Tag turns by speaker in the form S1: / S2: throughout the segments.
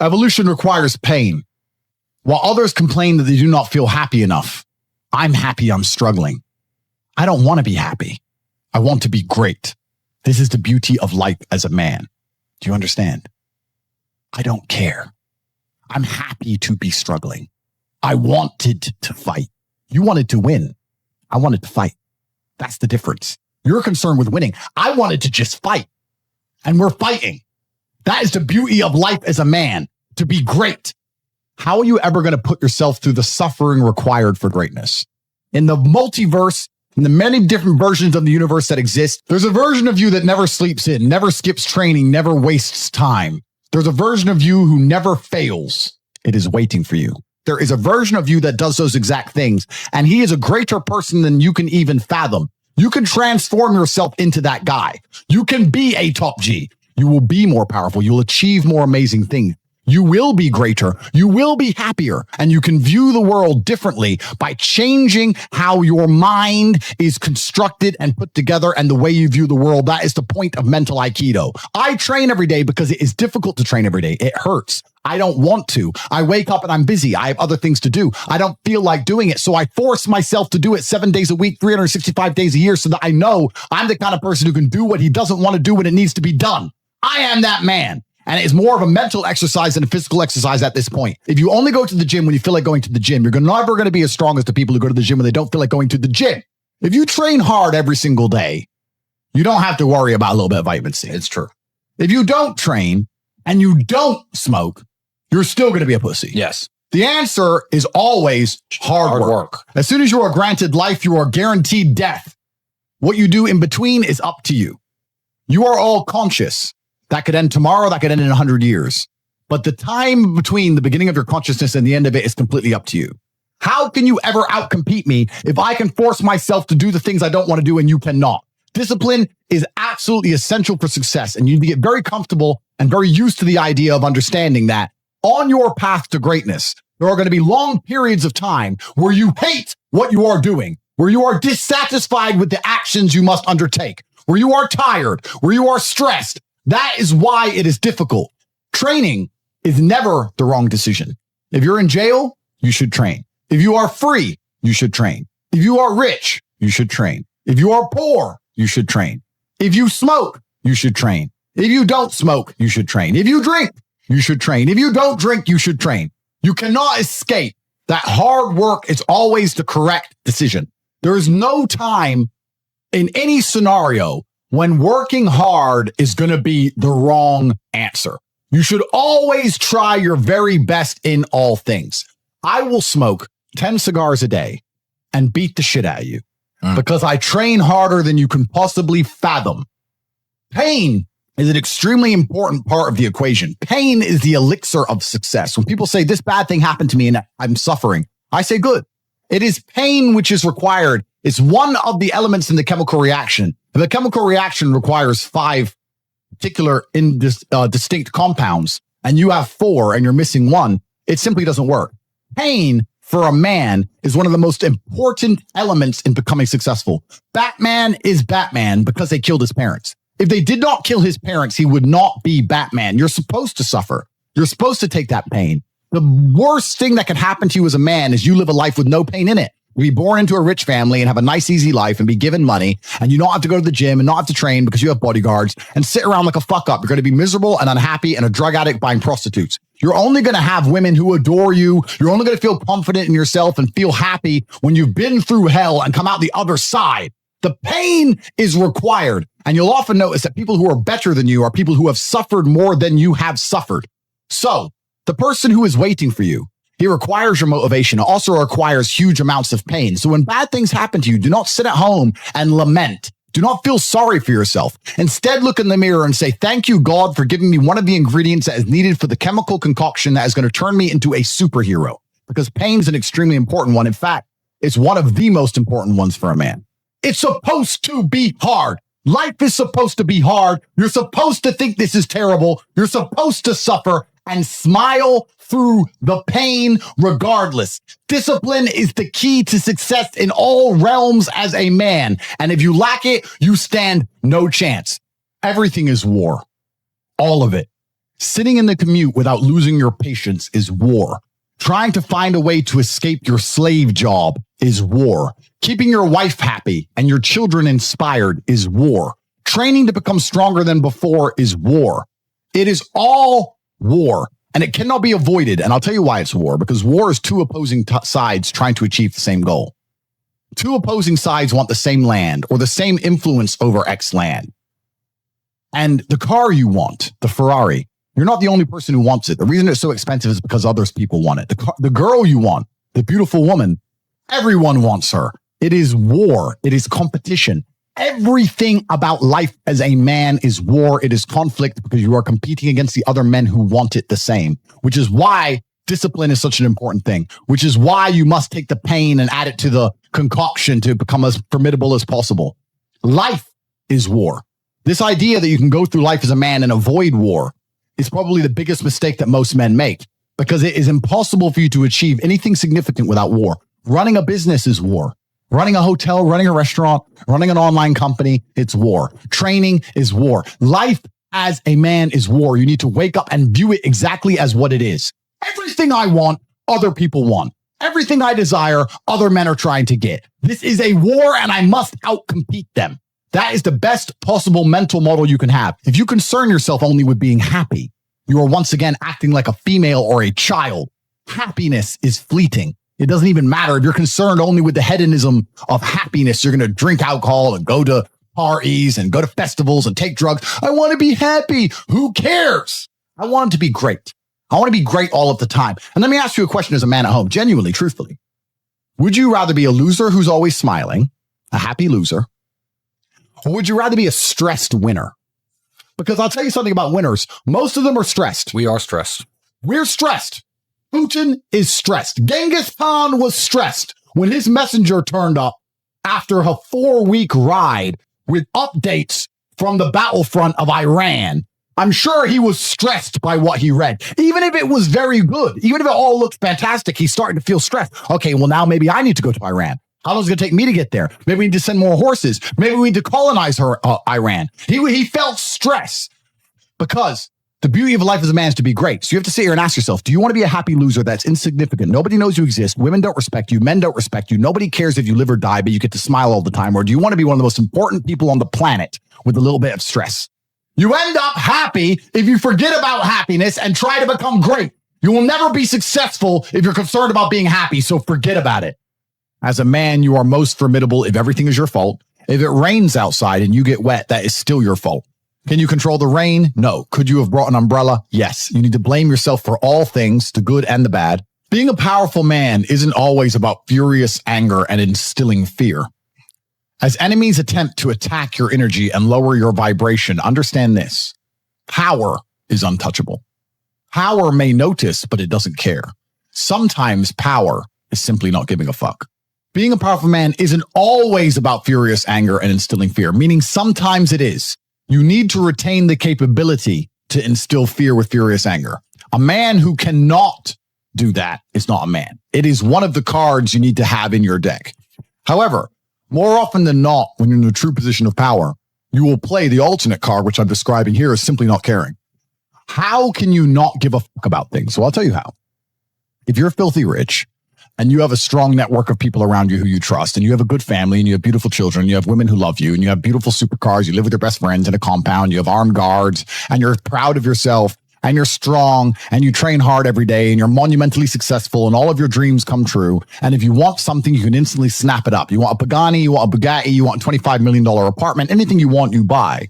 S1: Evolution requires pain. While others complain that they do not feel happy enough, I'm happy I'm struggling. I don't want to be happy. I want to be great. This is the beauty of life as a man. Do you understand? I don't care. I'm happy to be struggling. I wanted to fight. You wanted to win. I wanted to fight. That's the difference. You're concerned with winning. I wanted to just fight. And we're fighting. That is the beauty of life as a man, to be great. How are you ever going to put yourself through the suffering required for greatness? In the multiverse, in the many different versions of the universe that exist, there's a version of you that never sleeps in, never skips training, never wastes time. There's a version of you who never fails. It is waiting for you. There is a version of you that does those exact things, and he is a greater person than you can even fathom. You can transform yourself into that guy. You can be a top G. You will be more powerful. You'll achieve more amazing things. You will be greater. You will be happier. And you can view the world differently by changing how your mind is constructed and put together and the way you view the world. That is the point of mental Aikido. I train every day because it is difficult to train every day. It hurts. I don't want to. I wake up and I'm busy. I have other things to do. I don't feel like doing it. So I force myself to do it 7 days a week, 365 days a year, so that I know I'm the kind of person who can do what he doesn't want to do when it needs to be done. I am that man. And it's more of a mental exercise than a physical exercise at this point. If you only go to the gym when you feel like going to the gym, you're never going to be as strong as the people who go to the gym when they don't feel like going to the gym. If you train hard every single day, you don't have to worry about a little bit of vitamin C. It's true. If you don't train and you don't smoke, you're still going to be a pussy.
S2: Yes.
S1: The answer is always hard work. As soon as you are granted life, you are guaranteed death. What you do in between is up to you. You are all conscious. That could end tomorrow. That could end in 100 years. But the time between the beginning of your consciousness and the end of it is completely up to you. How can you ever outcompete me if I can force myself to do the things I don't want to do and you cannot? Discipline is absolutely essential for success. And you need to get very comfortable and very used to the idea of understanding that on your path to greatness, there are going to be long periods of time where you hate what you are doing, where you are dissatisfied with the actions you must undertake, where you are tired, where you are stressed. That is why it is difficult. Training is never the wrong decision. If you're in jail, you should train. If you are free, you should train. If you are rich, you should train. If you are poor, you should train. If you smoke, you should train. If you don't smoke, you should train. If you drink, you should train. If you don't drink, you should train. You cannot escape that hard work is always the correct decision. There is no time in any scenario when working hard is going to be the wrong answer. You should always try your very best in all things. I will smoke 10 cigars a day and beat the shit out of you because I train harder than you can possibly fathom. Pain is an extremely important part of the equation. Pain is the elixir of success. When people say this bad thing happened to me and I'm suffering, I say good. It is pain which is required. It's one of the elements in the chemical reaction. If a chemical reaction requires 5 particular distinct compounds and you have 4 and you're missing 1, it simply doesn't work. Pain for a man is one of the most important elements in becoming successful. Batman is Batman because they killed his parents. If they did not kill his parents, he would not be Batman. You're supposed to suffer. You're supposed to take that pain. The worst thing that can happen to you as a man is you live a life with no pain in it. Be born into a rich family and have a nice, easy life and be given money, and you don't have to go to the gym and not have to train because you have bodyguards and sit around like a fuck up. You're going to be miserable and unhappy and a drug addict buying prostitutes. You're only going to have women who adore you. You're only going to feel confident in yourself and feel happy when you've been through hell and come out the other side. The pain is required. And you'll often notice that people who are better than you are people who have suffered more than you have suffered. So the person who is waiting for you, he requires your motivation. It also requires huge amounts of pain. So when bad things happen to you, do not sit at home and lament. Do not feel sorry for yourself. Instead, look in the mirror and say, thank you, God, for giving me one of the ingredients that is needed for the chemical concoction that is going to turn me into a superhero. Because pain is an extremely important one. In fact, it's one of the most important ones for a man. It's supposed to be hard. Life is supposed to be hard. You're supposed to think this is terrible. You're supposed to suffer and smile through the pain regardless. Discipline is the key to success in all realms as a man. And if you lack it, you stand no chance. Everything is war. All of it. Sitting in the commute without losing your patience is war. Trying to find a way to escape your slave job is war. Keeping your wife happy and your children inspired is war. Training to become stronger than before is war. It is all war, and it cannot be avoided. And I'll tell you why it's war, because war is two opposing sides trying to achieve the same goal. Two opposing sides want the same land or the same influence over X land. And the car you want, the Ferrari, you're not the only person who wants it. The reason it's so expensive is because others people want it. The girl you want, the beautiful woman, everyone wants her. It is war. It is competition. Everything about life as a man is war. It is conflict because you are competing against the other men who want it the same, which is why discipline is such an important thing, which is why you must take the pain and add it to the concoction to become as formidable as possible. Life is war. This idea that you can go through life as a man and avoid war is probably the biggest mistake that most men make, because it is impossible for you to achieve anything significant without war. Running a business is war. Running a hotel, running a restaurant, running an online company, it's war. Training is war. Life as a man is war. You need to wake up and view it exactly as what it is. Everything I want, other people want. Everything I desire, other men are trying to get. This is a war, and I must outcompete them. That is the best possible mental model you can have. If you concern yourself only with being happy, you are once again acting like a female or a child. Happiness is fleeting. It doesn't even matter. If you're concerned only with the hedonism of happiness, you're going to drink alcohol and go to parties and go to festivals and take drugs. I want to be happy. Who cares? I want it to be great. I want to be great all of the time. And let me ask you a question as a man at home, genuinely, truthfully. Would you rather be a loser who's always smiling, a happy loser, or would you rather be a stressed winner? Because I'll tell you something about winners. Most of them are stressed.
S2: We are stressed.
S1: We're stressed. Putin is stressed. Genghis Khan was stressed when his messenger turned up after a 4-week ride with updates from the battlefront of Iran. I'm sure he was stressed by what he read. Even if it was very good, even if it all looked fantastic, he's starting to feel stressed. Okay, well, now maybe I need to go to Iran. How long is it going to take me to get there? Maybe we need to send more horses. Maybe we need to colonize Iran. He felt stress because the beauty of life as a man is to be great. So you have to sit here and ask yourself, do you want to be a happy loser that's insignificant? Nobody knows you exist. Women don't respect you. Men don't respect you. Nobody cares if you live or die, but you get to smile all the time. Or do you want to be one of the most important people on the planet with a little bit of stress? You end up happy if you forget about happiness and try to become great. You will never be successful if you're concerned about being happy, so forget about it. As a man, you are most formidable if everything is your fault. If it rains outside and you get wet, that is still your fault. Can you control the rain? No. Could you have brought an umbrella? Yes. You need to blame yourself for all things, the good and the bad. Being a powerful man isn't always about furious anger and instilling fear. As enemies attempt to attack your energy and lower your vibration, understand this. Power is untouchable. Power may notice, but it doesn't care. Sometimes power is simply not giving a fuck. Being a powerful man isn't always about furious anger and instilling fear, meaning sometimes it is. You need to retain the capability to instill fear with furious anger. A man who cannot do that is not a man. It is one of the cards you need to have in your deck. However, more often than not, when you're in a true position of power, you will play the alternate card, which I'm describing here as simply not caring. How can you not give a fuck about things? So I'll tell you how. If you're filthy rich, and you have a strong network of people around you who you trust, and you have a good family, and you have beautiful children, you have women who love you, and you have beautiful supercars, you live with your best friends in a compound, you have armed guards, and you're proud of yourself, and you're strong, and you train hard every day, and you're monumentally successful, and all of your dreams come true. And if you want something, you can instantly snap it up. You want a Pagani, you want a Bugatti, you want a $25 million apartment, anything you want, you buy.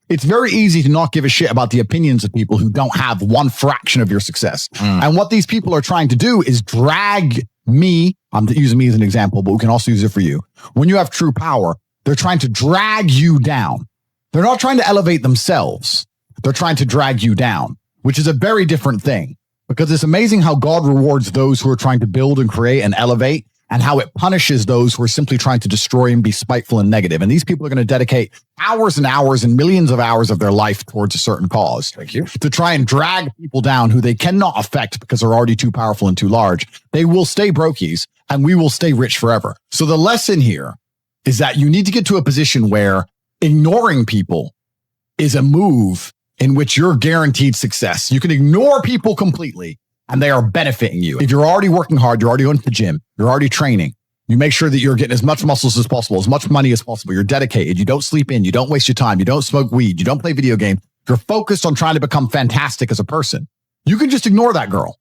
S1: It's very easy to not give a shit about the opinions of people who don't have one fraction of your success. And what these people are trying to do is drag me, I'm using me as an example, but we can also use it for you. When you have true power, they're trying to drag you down. They're not trying to elevate themselves. They're trying to drag you down, which is a very different thing, because it's amazing how God rewards those who are trying to build and create and elevate, and how it punishes those who are simply trying to destroy and be spiteful and negative. And these people are going to dedicate hours and hours and millions of hours of their life towards a certain cause. Thank you. To try and drag people down who they cannot affect because they're already too powerful and too large. They will stay brokies and we will stay rich forever. So the lesson here is that you need to get to a position where ignoring people is a move in which you're guaranteed success. You can ignore people completely and they are benefiting you. If you're already working hard, you're already going to the gym, you're already training, you make sure that you're getting as much muscles as possible, as much money as possible. You're dedicated. You don't sleep in. You don't waste your time. You don't smoke weed. You don't play video games. You're focused on trying to become fantastic as a person. You can just ignore that girl.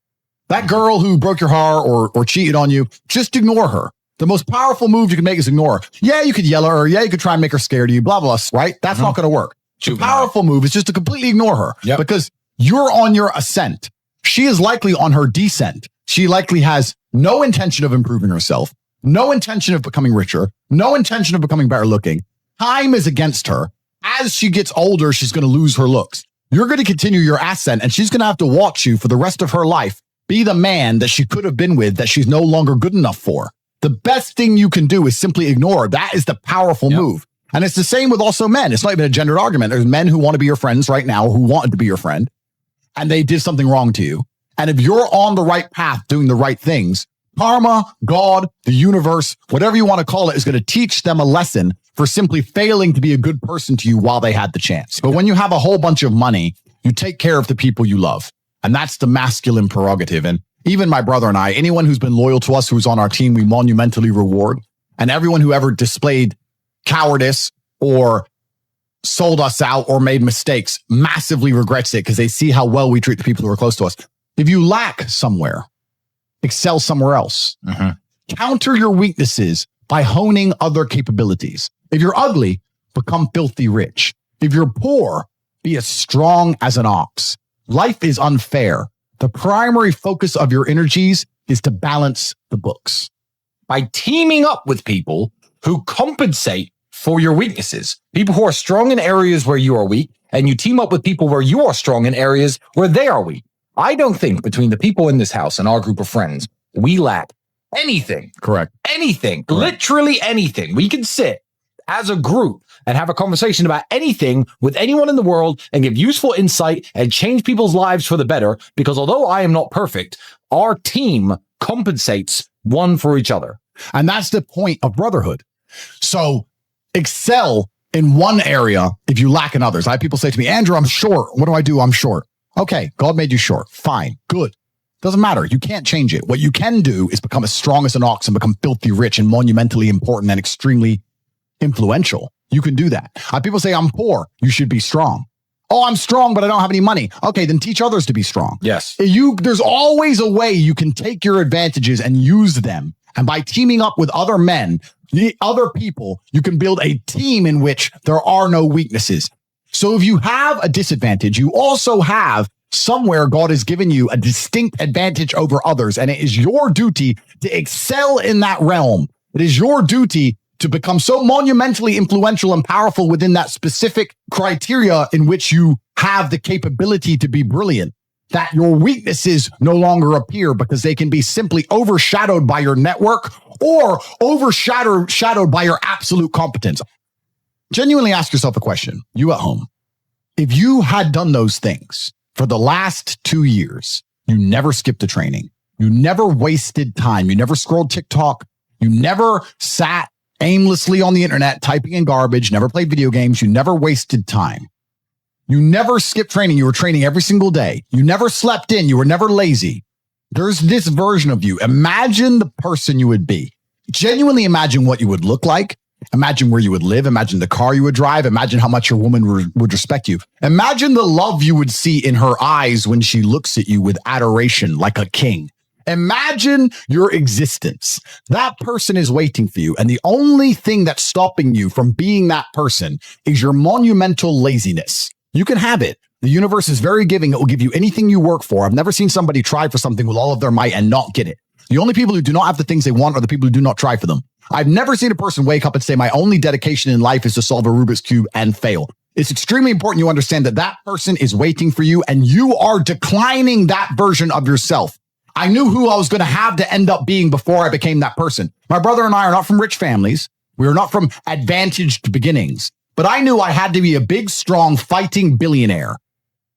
S1: That girl who broke your heart or cheated on you, just ignore her. The most powerful move you can make is ignore her. Yeah, you could yell at her. Yeah, you could try and make her scared of you, blah, blah, right? That's not going to work. The powerful move is just to completely ignore her because you're on your ascent. She is likely on her descent. She likely has no intention of improving herself, no intention of becoming richer, no intention of becoming better looking. Time is against her. As she gets older, she's going to lose her looks. You're going to continue your ascent and she's going to have to watch you for the rest of her life be the man that she could have been with that she's no longer good enough for. The best thing you can do is simply ignore her. That is the powerful move. And it's the same with also men. It's not even a gendered argument. There's men who want to be your friends right now, who wanted to be your friend, and they did something wrong to you. And if you're on the right path, doing the right things, karma, God, the universe, whatever you want to call it, is going to teach them a lesson for simply failing to be a good person to you while they had the chance. But when you have a whole bunch of money, you take care of the people you love. And that's the masculine prerogative. And even my brother and I, anyone who's been loyal to us, who's on our team, we monumentally reward. And everyone who ever displayed cowardice or sold us out or made mistakes massively regrets it because they see how well we treat the people who are close to us. If you lack somewhere, excel somewhere else. Counter your weaknesses by honing other capabilities. If you're ugly, become filthy rich. If you're poor, be as strong as an ox. Life is unfair. The primary focus of your energies is to balance the books.
S2: By teaming up with people who compensate for your weaknesses, people who are strong in areas where you are weak, and you team up with people where you are strong in areas where they are weak. I don't think between the people in this house and our group of friends, we lack anything.
S1: Correct.
S2: Anything. Correct. Literally anything. We can sit as a group and have a conversation about anything with anyone in the world and give useful insight and change people's lives for the better. Because although I am not perfect, our team compensates one for each other.
S1: And that's the point of brotherhood. So excel in one area if you lack in others. I have people say to me, Andrew, I'm short. What do I do? I'm short. Okay, God made you short. Fine. Good. Doesn't matter. You can't change it. What you can do is become as strong as an ox and become filthy rich and monumentally important and extremely influential. You can do that. People say, I'm poor. You should be strong. Oh, I'm strong, but I don't have any money. Okay, then teach others to be strong.
S2: Yes.
S1: There's always a way you can take your advantages and use them. And by teaming up with other men, other people, you can build a team in which there are no weaknesses. So if you have a disadvantage, you also have somewhere God has given you a distinct advantage over others. And it is your duty to excel in that realm. It is your duty to become so monumentally influential and powerful within that specific criteria in which you have the capability to be brilliant, that your weaknesses no longer appear because they can be simply overshadowed by your network or overshadowed by your absolute competence. Genuinely ask yourself a question, you at home. If you had done those things for the last 2 years, you never skipped a training, you never wasted time, you never scrolled TikTok, you never sat aimlessly on the internet, typing in garbage, never played video games, you never wasted time. You never skipped training. You were training every single day. You never slept in. You were never lazy. There's this version of you. Imagine the person you would be. Genuinely imagine what you would look like. Imagine where you would live. Imagine the car you would drive. Imagine how much your woman would respect you. Imagine the love you would see in her eyes when she looks at you with adoration like a king. Imagine your existence. That person is waiting for you. And the only thing that's stopping you from being that person is your monumental laziness. You can have it. The universe is very giving. It will give you anything you work for. I've never seen somebody try for something with all of their might and not get it. The only people who do not have the things they want are the people who do not try for them. I've never seen a person wake up and say, my only dedication in life is to solve a Rubik's Cube and fail. It's extremely important you understand that that person is waiting for you and you are declining that version of yourself. I knew who I was going to have to end up being before I became that person. My brother and I are not from rich families. We are not from advantaged beginnings. But I knew I had to be a big, strong, fighting billionaire.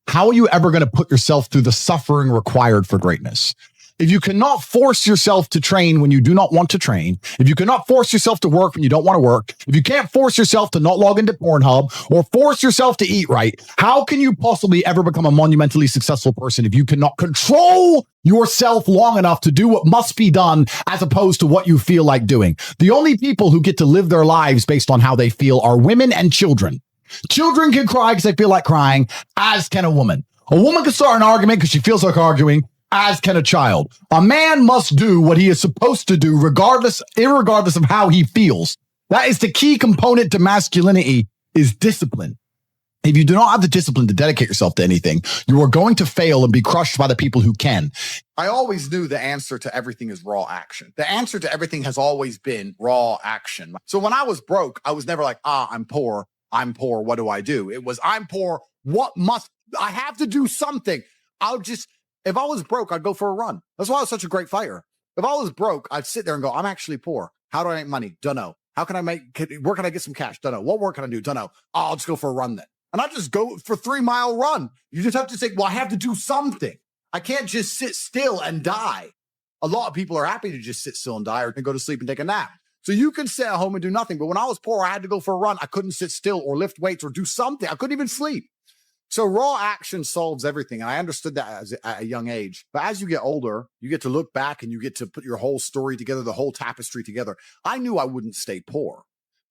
S1: How are you ever going to put yourself through the suffering required for greatness? If you cannot force yourself to train when you do not want to train, if you cannot force yourself to work when you don't want to work, if you can't force yourself to not log into Pornhub or force yourself to eat right, how can you possibly ever become a monumentally successful person if you cannot control yourself long enough to do what must be done as opposed to what you feel like doing? The only people who get to live their lives based on how they feel are women and children. Children can cry because they feel like crying, as can a woman. A woman can start an argument because she feels like arguing, as can a child. A man must do what he is supposed to do, irregardless of how he feels. That is the key component to masculinity, is discipline. If you do not have the discipline to dedicate yourself to anything, you are going to fail and be crushed by the people who can. I always knew the answer to everything is raw action. The answer to everything has always been raw action. So when I was broke, I was never like, I'm poor, what do I do? It was, I'm poor, I have to do something. If I was broke, I'd go for a run. That's why I was such a great fighter. If I was broke, I'd sit there and go, I'm actually poor. How do I make money? Don't know. Where can I get some cash? Don't know. What work can I do? Don't know. I'll just go for a run then. And I'll just go for 3-mile run. You just have to say, well, I have to do something. I can't just sit still and die. A lot of people are happy to just sit still and die or can go to sleep and take a nap. So you can sit at home and do nothing. But when I was poor, I had to go for a run. I couldn't sit still or lift weights or do something. I couldn't even sleep. So raw action solves everything. And I understood that at a young age. But as you get older, you get to look back and you get to put your whole story together, the whole tapestry together. I knew I wouldn't stay poor.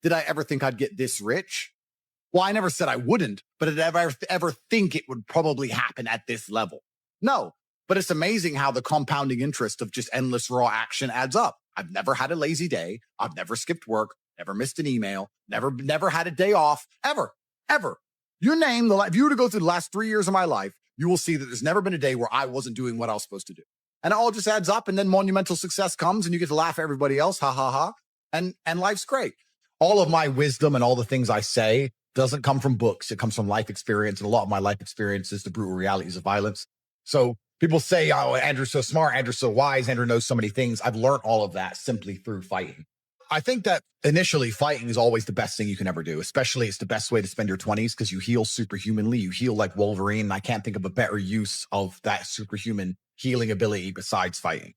S1: Did I ever think I'd get this rich? Well, I never said I wouldn't, but did I ever think it would probably happen at this level? No. But it's amazing how the compounding interest of just endless raw action adds up. I've never had a lazy day. I've never skipped work, never missed an email, never had a day off, ever. You name if you were to go through the last 3 years of my life, you will see that there's never been a day where I wasn't doing what I was supposed to do. And it all just adds up, and then monumental success comes and you get to laugh at everybody else, ha, ha, ha, and life's great. All of my wisdom and all the things I say doesn't come from books. It comes from life experience, and a lot of my life experience is the brutal realities of violence. So people say, oh, Andrew's so smart, Andrew's so wise, Andrew knows so many things. I've learned all of that simply through fighting. I think that initially fighting is always the best thing you can ever do. Especially it's the best way to spend your 20s because you heal superhumanly. You heal like Wolverine. And I can't think of a better use of that superhuman healing ability besides fighting.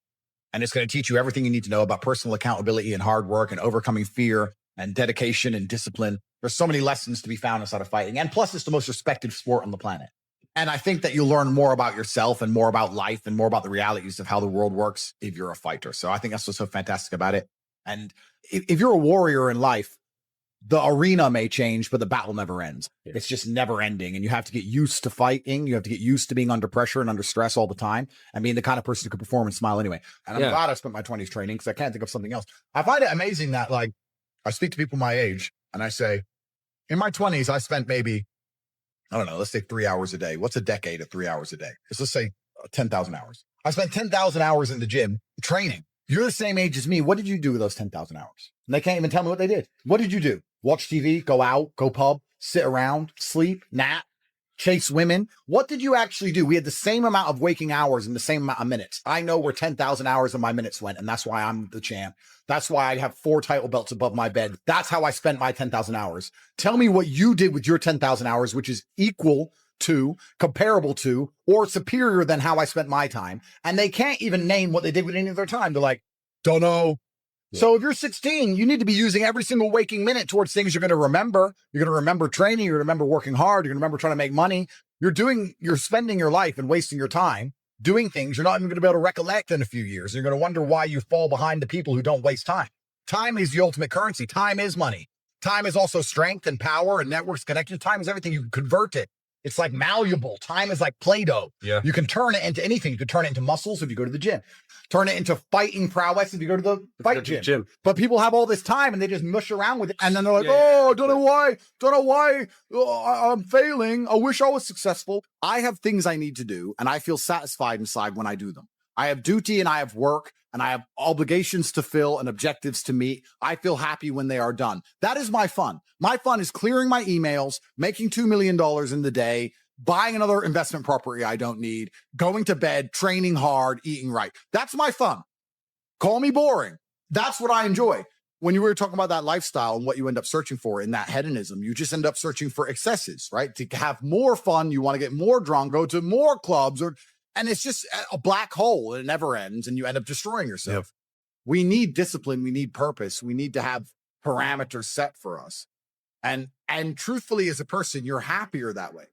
S1: And it's going to teach you everything you need to know about personal accountability and hard work and overcoming fear and dedication and discipline. There's so many lessons to be found inside of fighting. And plus, it's the most respected sport on the planet. And I think that you'll learn more about yourself and more about life and more about the realities of how the world works if you're a fighter. So I think that's what's so fantastic about it. And if you're a warrior in life, the arena may change, but the battle never ends. Yeah. It's just never ending. And you have to get used to fighting. You have to get used to being under pressure and under stress all the time and being the kind of person who can perform and smile anyway. And I'm glad I spent my 20s training because I can't think of something else. I find it amazing that like I speak to people my age and I say, in my 20s, I spent maybe, I don't know, let's say 3 hours a day. What's a decade of 3 hours a day? Let's say 10,000 hours. I spent 10,000 hours in the gym training. You're the same age as me. What did you do with those 10,000 hours? And they can't even tell me what they did. What did you do? Watch TV, go out, go pub, sit around, sleep, nap, chase women. What did you actually do? We had the same amount of waking hours and the same amount of minutes. I know where 10,000 hours of my minutes went, and that's why I'm the champ. That's why I have 4 title belts above my bed. That's how I spent my 10,000 hours. Tell me what you did with your 10,000 hours, which is equal to, comparable to, or superior than how I spent my time. And they can't even name what they did with any of their time. They're like, don't know. Yeah. So if you're 16, you need to be using every single waking minute towards things you're going to remember. You're going to remember training. You're going to remember working hard. You're going to remember trying to make money. You're spending your life and wasting your time doing things you're not even going to be able to recollect in a few years. You're going to wonder why you fall behind the people who don't waste time. Time is the ultimate currency. Time is money. Time is also strength and power and networks, connections. Time is everything. You can convert it. It's like malleable. Time is like Play-Doh. Yeah. You can turn it into anything. You can turn it into muscles if you go to the gym. Turn it into fighting prowess if you go to the fight gym. But people have all this time and they just mush around with it. And then they're like, I don't know why I'm failing. I wish I was successful. I have things I need to do and I feel satisfied inside when I do them. I have duty and I have work and I have obligations to fill and objectives to meet. I feel happy when they are done. That is my fun. My fun is clearing my emails, making $2 million in the day, buying another investment property I don't need, going to bed, training hard, eating right. That's my fun. Call me boring. That's what I enjoy. When you were talking about that lifestyle and what you end up searching for in that hedonism, you just end up searching for excesses, right? To have more fun, you want to get more drunk, go to more clubs, or And it's just a black hole and it never ends and you end up destroying yourself. We need discipline. We need purpose. We need to have parameters set for us. And truthfully, as a person, you're happier that way.